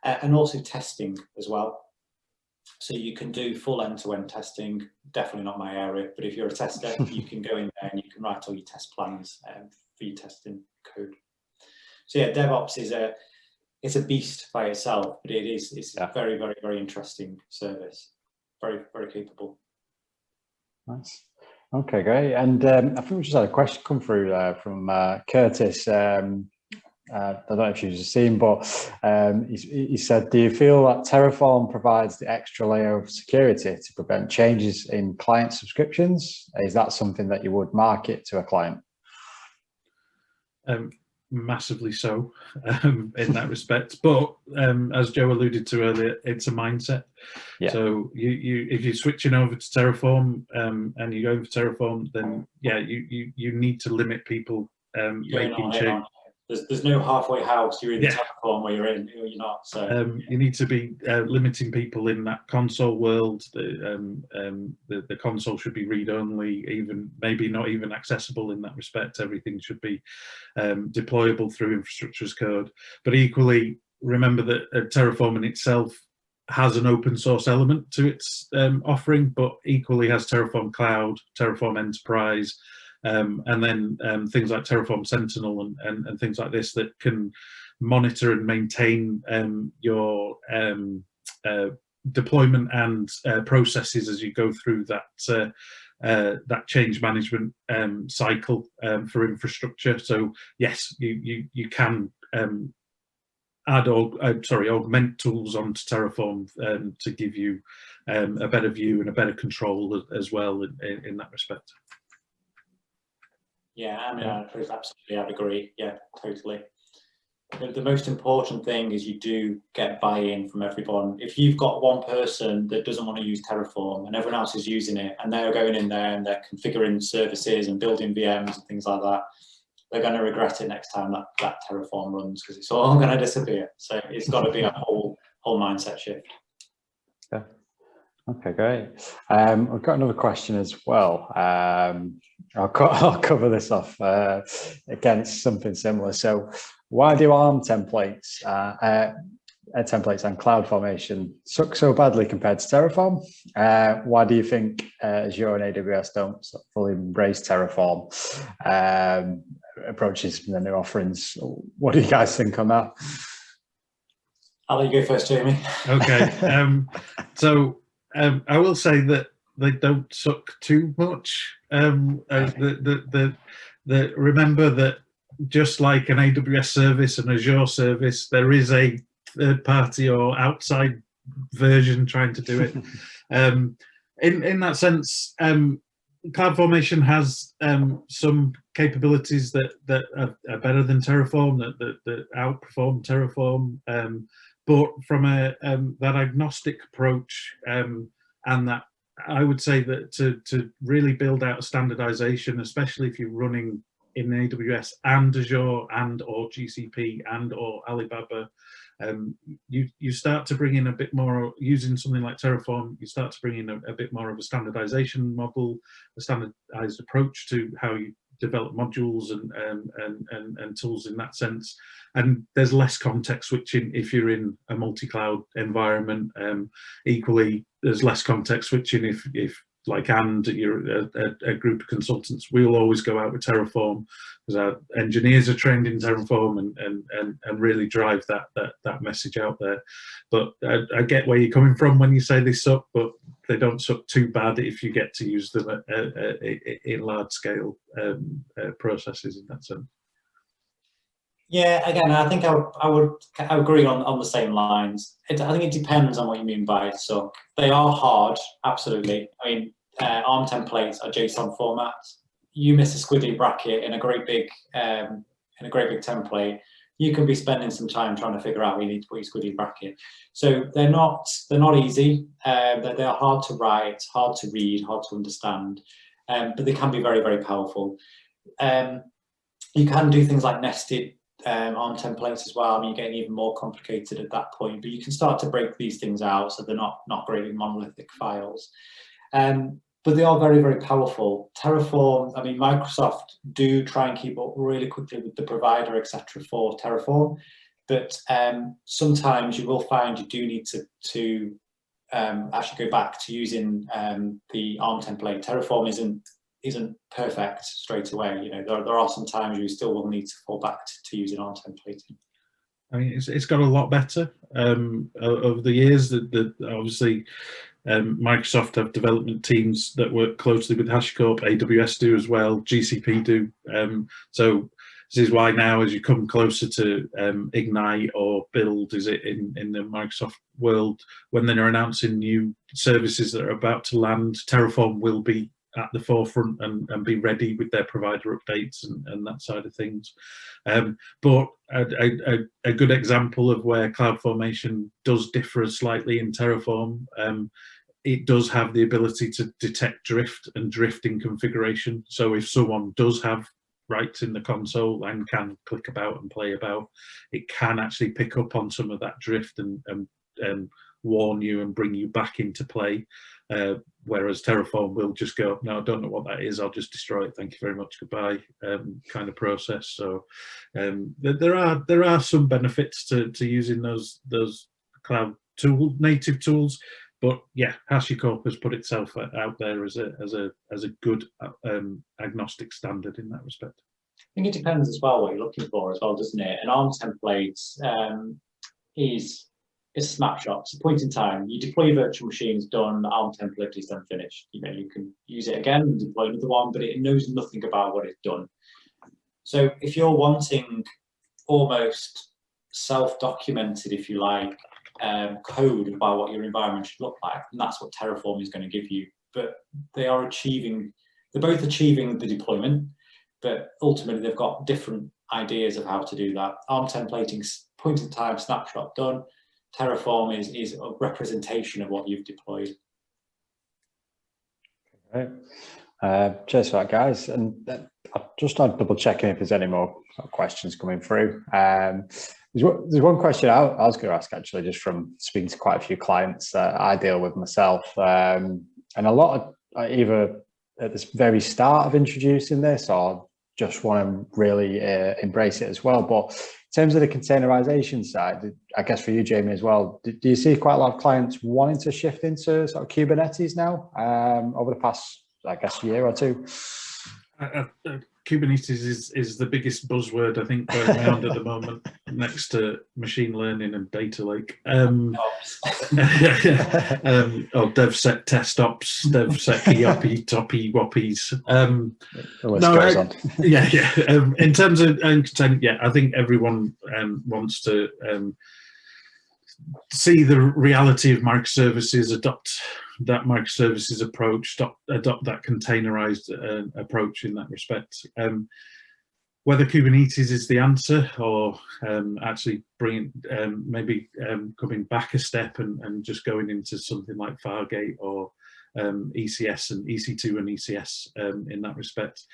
and also testing as well. So you can do full end-to-end testing. Definitely not my area, but if you're a tester, you can go in there and you can write all your test plans for your testing code. So yeah, DevOps is a beast by itself, but it's a very, very, very interesting service. Very, very capable. Nice. Okay, great. And I think we just had a question come through from Curtis. I don't know if you've seen, but he said, do you feel that Terraform provides the extra layer of security to prevent changes in client subscriptions? Is that something that you would market to a client? Massively so, in that respect, but as Joe alluded to earlier, it's a mindset. Yeah. So if you're switching over to Terraform and you're going for Terraform, then yeah, you need to limit people making change. There's no halfway house. You're in the Terraform where you're in, or you're not. So you need to be limiting people in that console world. The console should be read only, even maybe not even accessible in that respect. Everything should be deployable through infrastructure as code. But equally, remember that Terraform in itself has an open source element to its offering, but equally has Terraform Cloud, Terraform Enterprise. And then things like Terraform Sentinel and things like this that can monitor and maintain your deployment and processes as you go through that change management cycle for infrastructure. So yes, you can augment tools onto Terraform to give you a better view and a better control as well in that respect. Yeah, I mean, absolutely, I'd agree. Yeah, totally. The most important thing is you do get buy-in from everyone. If you've got one person that doesn't want to use Terraform and everyone else is using it, and they're going in there and they're configuring services and building VMs and things like that, they're going to regret it next time that Terraform runs, because it's all going to disappear. So it's got to be a whole mindset shift. Yeah. Okay, great. I've got another question as well. I'll cover this off. Again, it's something similar. So why do ARM templates and CloudFormation suck so badly compared to Terraform? Why do you think Azure and AWS don't fully embrace Terraform approaches from the new offerings? What do you guys think on that? I'll let you go first, Jamie. Okay. So I will say that they don't suck too much. Remember that just like an AWS service and Azure service, there is a third party or outside version trying to do it. In that sense, CloudFormation has some capabilities that are better than Terraform, that outperform Terraform. But from that agnostic approach, and that I would say that to really build out a standardization, especially if you're running in AWS and Azure and or GCP and or Alibaba, you start to bring in a bit more, using something like Terraform, you start to bring in a bit more of a standardization model, a standardized approach to how you develop modules and tools in that sense. And there's less context switching if you're in a multi-cloud environment. Equally, there's less context switching if like, and you're a group of consultants. We'll always go out with Terraform because our engineers are trained in Terraform and really drive that message out there. But I get where you're coming from when you say they suck, but they don't suck too bad if you get to use them in large scale processes in that sense. Yeah, again, I think I would agree on the same lines. I think it depends on what you mean by suck. They are hard, absolutely. I mean, ARM templates are JSON formats. You miss a squiggly bracket in a great big template, you can be spending some time trying to figure out where you need to put your squiggly bracket. So they're not easy. They're hard to write, hard to read, hard to understand, but they can be very, very powerful. You can do things like nested ARM templates as well. I mean, you're getting even more complicated at that point, but you can start to break these things out so they're not great in monolithic files. But they are very, very powerful. Terraform, I mean, Microsoft do try and keep up really quickly with the provider, etc., for Terraform, but sometimes you will find you do need to actually go back to using the ARM template. Terraform isn't perfect straight away. You know, there are some times you still will need to fall back to using ARM templating. I mean, it's got a lot better over the years. That obviously Microsoft have development teams that work closely with HashiCorp. AWS do as well. GCP do. So this is why now, as you come closer to Ignite or Build, is it in the Microsoft world, when they're announcing new services that are about to land, Terraform will be at the forefront and be ready with their provider updates and that side of things. But a good example of where CloudFormation does differ slightly in Terraform, it does have the ability to detect drift and drifting configuration. So if someone does have rights in the console and can click about and play about, it can actually pick up on some of that drift and warn you and bring you back into play. Whereas Terraform will just go, no, I don't know what that is, I'll just destroy it, thank you very much, goodbye, kind of process. So there are some benefits to using those cloud native tools, but yeah, HashiCorp has put itself out there as a good agnostic standard in that respect. I think it depends as well what you're looking for as well, doesn't it? An ARM template is a snapshot. It's a point in time. You deploy your virtual machines, done. The ARM template is then finished. You know, you can use it again and deploy another one, but it knows nothing about what it's done. So if you're wanting almost self-documented, if you like, code about what your environment should look like, and that's what Terraform is going to give you. But they're both achieving the deployment, but ultimately they've got different ideas of how to do that. ARM templating, point in time, snapshot, done. Terraform is a representation of what you've deployed. Right. Cheers for that, guys. And I've just started double checking if there's any more questions coming through. There's one question I was going to ask, actually, just from speaking to quite a few clients that I deal with myself. And a lot of either at the very start of introducing this or just want to really embrace it as well. But in terms of the containerization side, I guess for you, Jamie, as well, do you see quite a lot of clients wanting to shift into sort of Kubernetes now over the past, I guess, year or two? Kubernetes is the biggest buzzword I think going around at the moment, next to machine learning and data lake. DevSec test ops, DevSec yoppy toppy whoppies. The list goes on. In terms of content, I think everyone wants to see the reality of microservices, adopt that microservices approach, adopt that containerized approach in that respect. Whether Kubernetes is the answer, or actually maybe coming back a step and just going into something like Fargate or ECS and EC2 and ECS in that respect.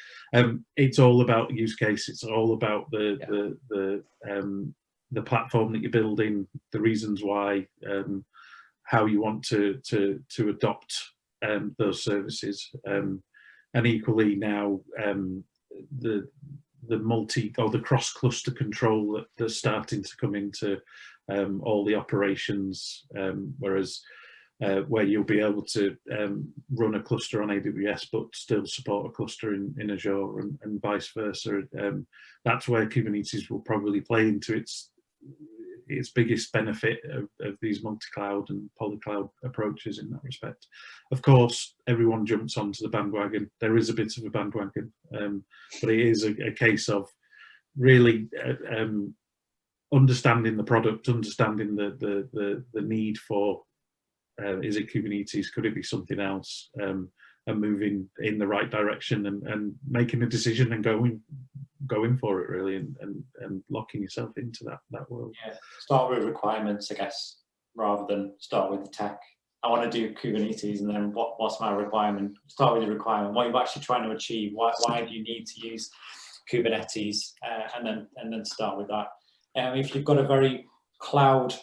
It's all about use case. It's all about the platform that you're building, the reasons why, how you want to adopt those services, and equally now the multi or the cross cluster control that's starting to come into all the operations, whereas where you'll be able to run a cluster on AWS but still support a cluster in Azure and vice versa. That's where Kubernetes will probably play into its biggest benefit of these multi-cloud and polycloud approaches in that respect. Of course, everyone jumps onto the bandwagon. There is a bit of a bandwagon, but it is a case of really understanding the product, understanding the need for, is it Kubernetes, could it be something else, and moving in the right direction and making a decision and going for it really, and locking yourself into that world. Yeah, start with requirements, I guess, rather than start with the tech. I want to do Kubernetes, and then what's my requirement? Start with the requirement. What are you actually trying to achieve? Why do you need to use Kubernetes? And then start with that. If you've got a very cloud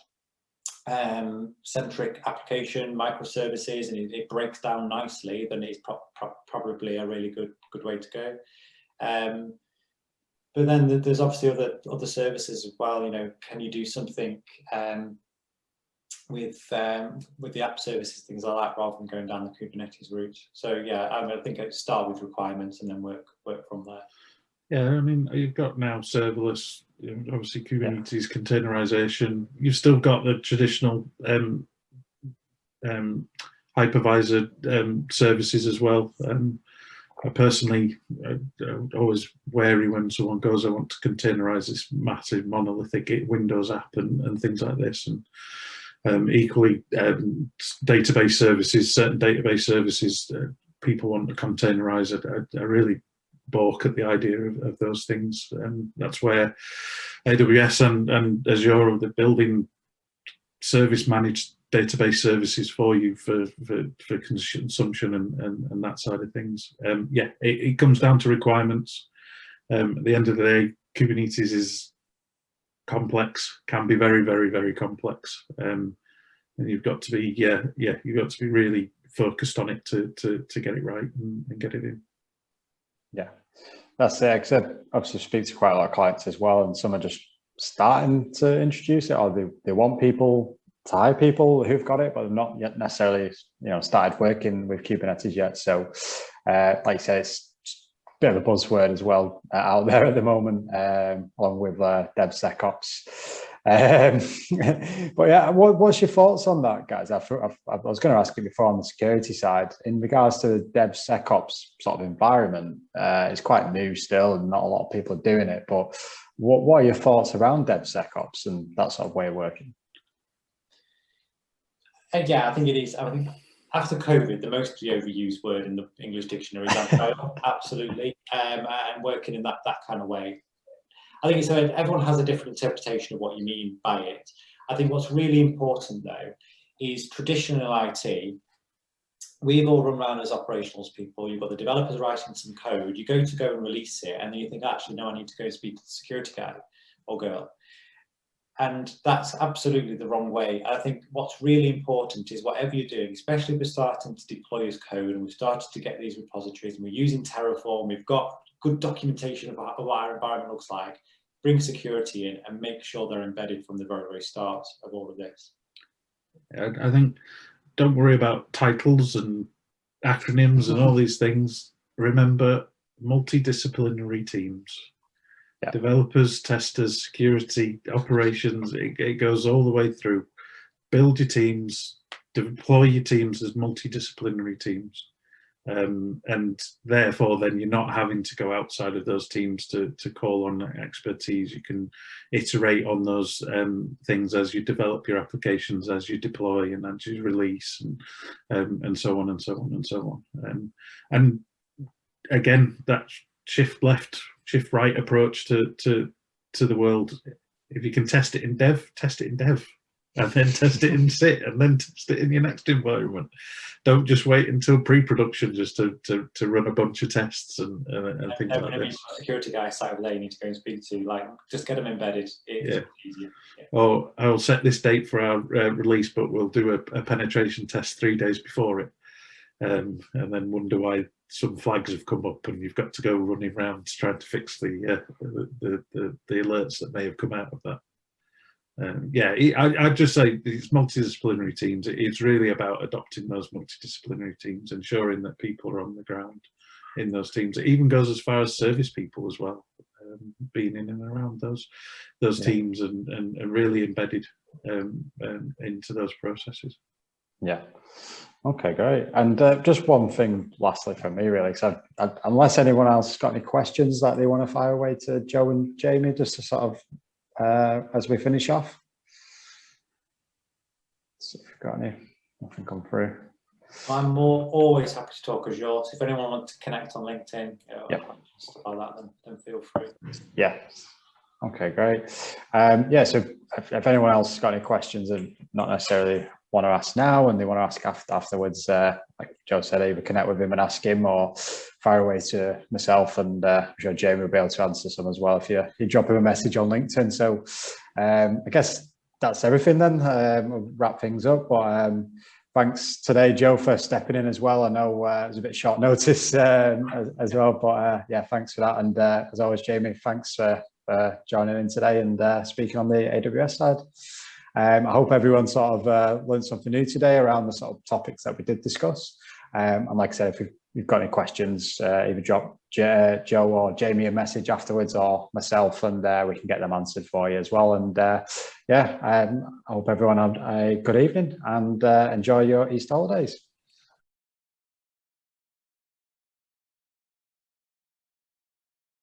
centric application, microservices, and it breaks down nicely, then it's probably a really good way to go. But then there's obviously other services as well. You know, can you do something with the app services, things like that, rather than going down the Kubernetes route? So yeah, I think I'd start with requirements and then work from there. Yeah, I mean, you've got now serverless, obviously Kubernetes, containerization. You've still got the traditional hypervisor services as well. I personally always wary when someone goes, I want to containerize this massive monolithic Windows app and things like this. And equally, database services, certain database services, people want to containerize. I really balk at the idea of those things. And that's where AWS and Azure are building service managed database services for you for consumption and that side of things. It comes down to requirements. At the end of the day, Kubernetes is complex, can be very, very, very complex, and you've got to be you've got to be really focused on it to get it right and get it in. Yeah, that's it. Because I obviously speak to quite a lot of clients as well, and some are just starting to introduce it, or they want people to hire people who've got it, but they've not yet necessarily started working with Kubernetes yet. So like I say, it's a bit of a buzzword as well out there at the moment, along with DevSecOps. But yeah, what's your thoughts on that, guys? I was going to ask you before on the security side, in regards to the DevSecOps sort of environment. It's quite new still, and not a lot of people are doing it. But what are your thoughts around DevSecOps and that sort of way of working? Yeah, I think it is. I think after COVID, the most overused word in the English dictionary is agile. Absolutely, and working in that kind of way. I think it's everyone has a different interpretation of what you mean by it. I think what's really important though is traditional IT. We've all run around as operationals people. You've got the developers writing some code. You go and release it, and then you think, actually, no, I need to go speak to the security guy or girl. And that's absolutely the wrong way. I think what's really important is whatever you're doing, especially if we're starting to deploy as code and we've started to get these repositories and we're using Terraform, we've got good documentation of what our environment looks like, bring security in and make sure they're embedded from the very, very start of all of this. I think don't worry about titles and acronyms and all these things. Remember, multidisciplinary teams. Yeah. Developers, testers, security, operations, it goes all the way through. Build your teams, deploy your teams as multidisciplinary teams. And therefore then you're not having to go outside of those teams to call on expertise. You can iterate on those things as you develop your applications, as you deploy and as you release, and so on and so on and so on. And again, that shift left, shift right approach to the world, if you can test it in dev, test it in dev. And then test it in SIT, and then test it in your next environment. Don't just wait until pre-production just to run a bunch of tests and things like this. A security guy site over there you need to go and speak to, like, just get them embedded. It's easier. Yeah. Or I'll set this date for our release, but we'll do a penetration test 3 days before it, and then wonder why some flags have come up, and you've got to go running around trying to fix the alerts that may have come out of that. I'd just say it's multidisciplinary teams. It's really about adopting those multidisciplinary teams, ensuring that people are on the ground in those teams. It even goes as far as service people as well, being in and around those teams and really embedded into those processes. Yeah. Okay, great. And just one thing lastly from me, really, because unless anyone else has got any questions that they want to fire away to Joe and Jamie, just to sort of as we finish off. So if you've got nothing come through. I'm always happy to talk Azure. So if anyone wants to connect on LinkedIn, stuff like that, then feel free. Yeah. Okay, great. So if anyone else has got any questions and not necessarily want to ask now and they want to ask afterwards, like Joe said, either connect with him and ask him, or fire away to myself, and I'm sure Jamie will be able to answer some as well if you drop him a message on LinkedIn. So I guess that's everything then. We'll wrap things up, but thanks today, Joe, for stepping in as well. I know it was a bit short notice as well, but thanks for that. And as always, Jamie, thanks for joining in today and speaking on the AWS side. I hope everyone sort of learned something new today around the sort of topics that we did discuss. And like I said, if you've got any questions, either drop Joe or Jamie a message afterwards, or myself, and we can get them answered for you as well. And I hope everyone had a good evening and enjoy your Easter holidays.